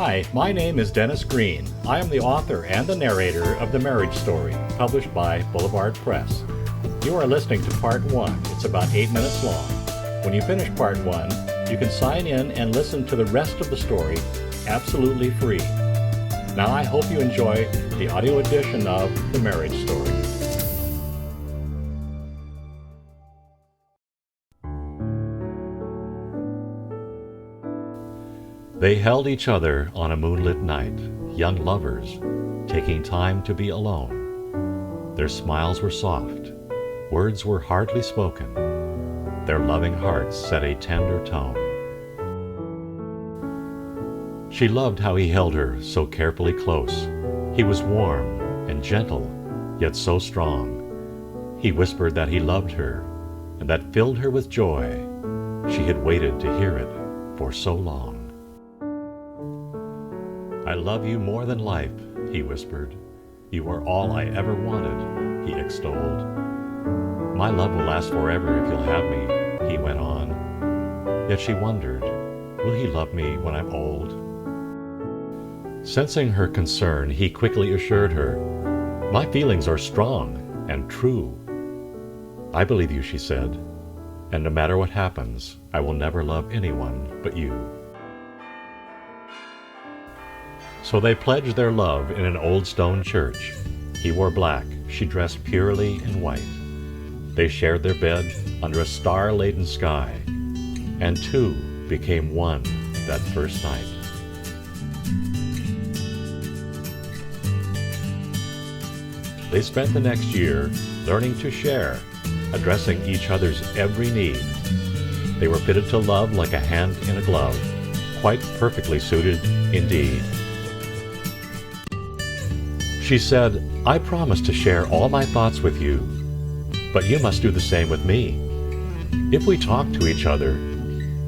Hi, my name is Dennis Green. I am the author and the narrator of The Marriage Story, published by Boulevard Press. You are listening to Part 1. It's about 8 minutes long. When you finish Part 1, you can sign in and listen to the rest of the story absolutely free. Now I hope you enjoy the audio edition of The Marriage Story. They held each other on a moonlit night, young lovers, taking time to be alone. Their smiles were soft, words were hardly spoken. Their loving hearts set a tender tone. She loved how he held her so carefully close. He was warm and gentle, yet so strong. He whispered that he loved her, and that filled her with joy. She had waited to hear it for so long. I love you more than life, he whispered. You are all I ever wanted, he extolled. My love will last forever if you'll have me, he went on. Yet she wondered, will he love me when I'm old? Sensing her concern, he quickly assured her, my feelings are strong and true. I believe you, she said, and no matter what happens, I will never love anyone but you. So they pledged their love in an old stone church. He wore black, she dressed purely in white. They shared their bed under a star-laden sky, and two became one that first night. They spent the next year learning to share, addressing each other's every need. They were fitted to love like a hand in a glove, quite perfectly suited indeed. She said, I promise to share all my thoughts with you, but you must do the same with me. If we talk to each other,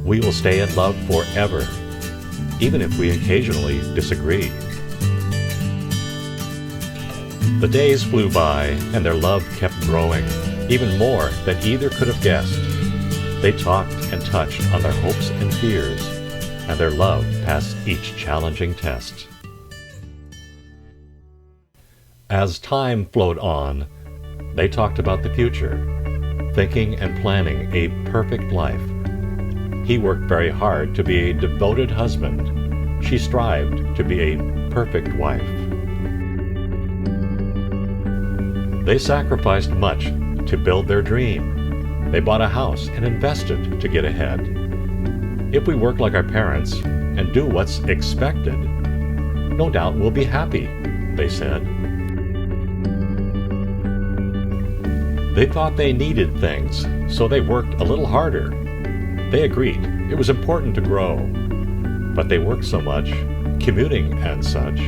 we will stay in love forever, even if we occasionally disagree. The days flew by, and their love kept growing, even more than either could have guessed. They talked and touched on their hopes and fears, and their love passed each challenging test. As time flowed on, they talked about the future, thinking and planning a perfect life. He worked very hard to be a devoted husband. She strived to be a perfect wife. They sacrificed much to build their dream. They bought a house and invested to get ahead. If we work like our parents and do what's expected, no doubt we'll be happy, they said. They thought they needed things, so they worked a little harder. They agreed it was important to grow, but they worked so much, commuting and such,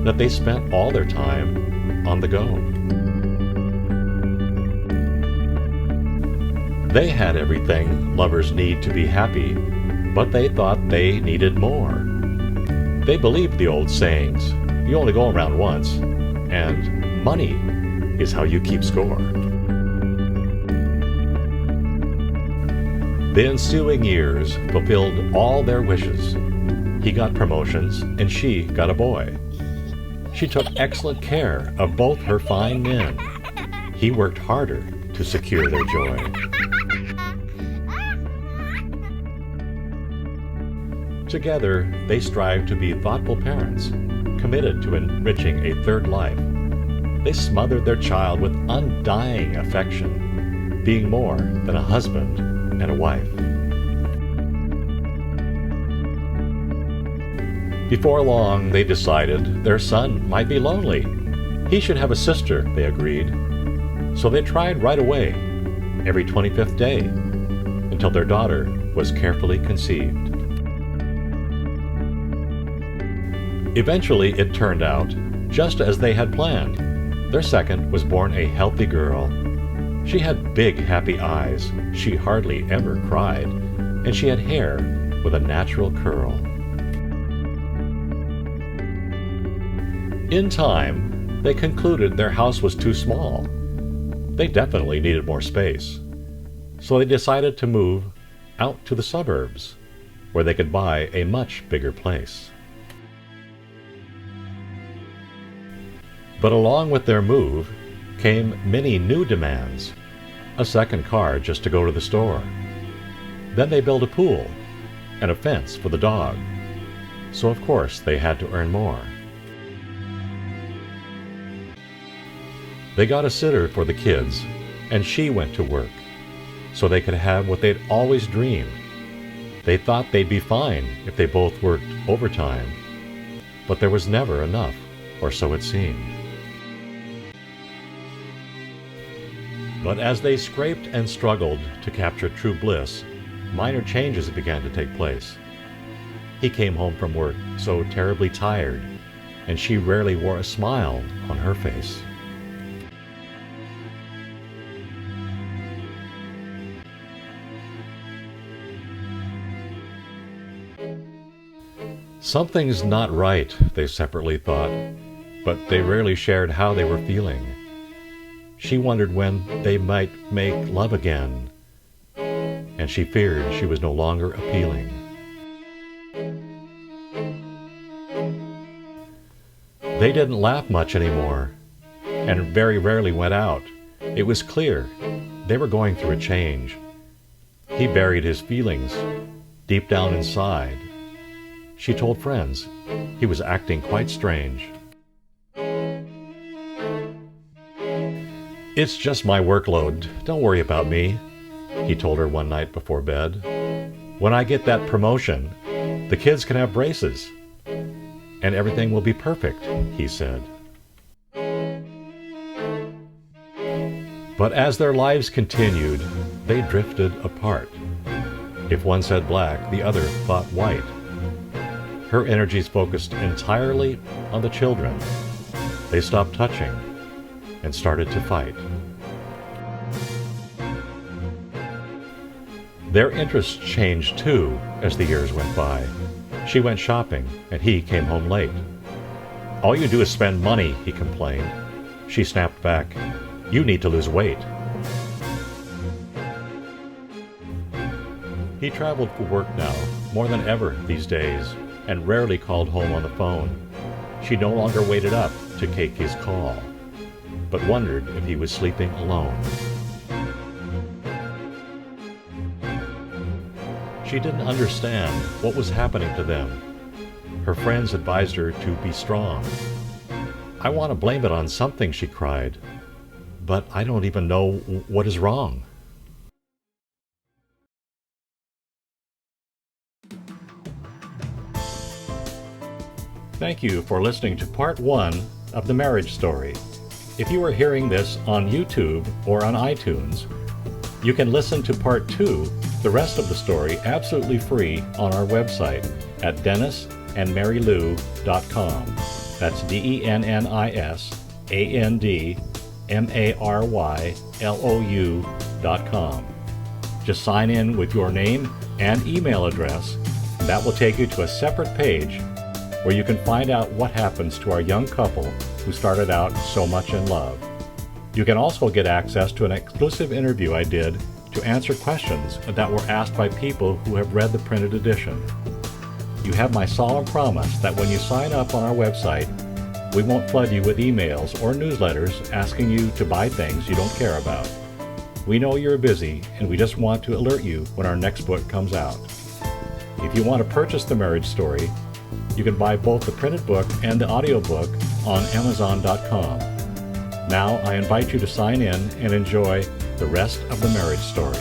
that they spent all their time on the go. They had everything lovers need to be happy, but they thought they needed more. They believed the old sayings, you only go around once, and money is how you keep score. The ensuing years fulfilled all their wishes. He got promotions and she got a boy. She took excellent care of both her fine men. He worked harder to secure their joy. Together, they strived to be thoughtful parents, committed to enriching a third life. They smothered their child with undying affection, being more than a husband and a wife. Before long, they decided their son might be lonely. He should have a sister, they agreed. So they tried right away, every 25th day, until their daughter was carefully conceived. Eventually, it turned out just as they had planned. Their second was born a healthy girl. She had big, happy eyes. She hardly ever cried, and she had hair with a natural curl. In time, they concluded their house was too small. They definitely needed more space. So they decided to move out to the suburbs, where they could buy a much bigger place. But along with their move came many new demands. A second car just to go to the store. Then they built a pool and a fence for the dog. So of course they had to earn more. They got a sitter for the kids, and she went to work, so they could have what they'd always dreamed. They thought they'd be fine if they both worked overtime, but there was never enough, or so it seemed. But as they scraped and struggled to capture true bliss, minor changes began to take place. He came home from work so terribly tired, and she rarely wore a smile on her face. Something's not right, they separately thought, but they rarely shared how they were feeling. She wondered when they might make love again, and she feared she was no longer appealing. They didn't laugh much anymore, and very rarely went out. It was clear they were going through a change. He buried his feelings deep down inside. She told friends he was acting quite strange. "It's just my workload. Don't worry about me," he told her one night before bed. "When I get that promotion, the kids can have braces, and everything will be perfect," he said. But as their lives continued, they drifted apart. If one said black, the other thought white. Her energies focused entirely on the children. They stopped touching and started to fight. Their interests changed too as the years went by. She went shopping and he came home late. "All you do is spend money," he complained. She snapped back, "You need to lose weight." He traveled for work now, more than ever these days, and rarely called home on the phone. She no longer waited up to take his call, but wondered if he was sleeping alone. She didn't understand what was happening to them. Her friends advised her to be strong. "I want to blame it on something," she cried, "but I don't even know what is wrong." Thank you for listening to part 1 of The Marriage Story. If you are hearing this on YouTube or on iTunes, you can listen to part 2, the rest of the story, absolutely free on our website at DennisandMaryLou.com. That's DennisandMaryLou.com. Just sign in with your name and email address, and that will take you to a separate page where you can find out what happens to our young couple who started out so much in love. You can also get access to an exclusive interview I did to answer questions that were asked by people who have read the printed edition. You have my solemn promise that when you sign up on our website, we won't flood you with emails or newsletters asking you to buy things you don't care about. We know you're busy, and we just want to alert you when our next book comes out. If you want to purchase The Marriage Story, you can buy both the printed book and the audiobook on Amazon.com. Now I invite you to sign in and enjoy the rest of The Marriage Story.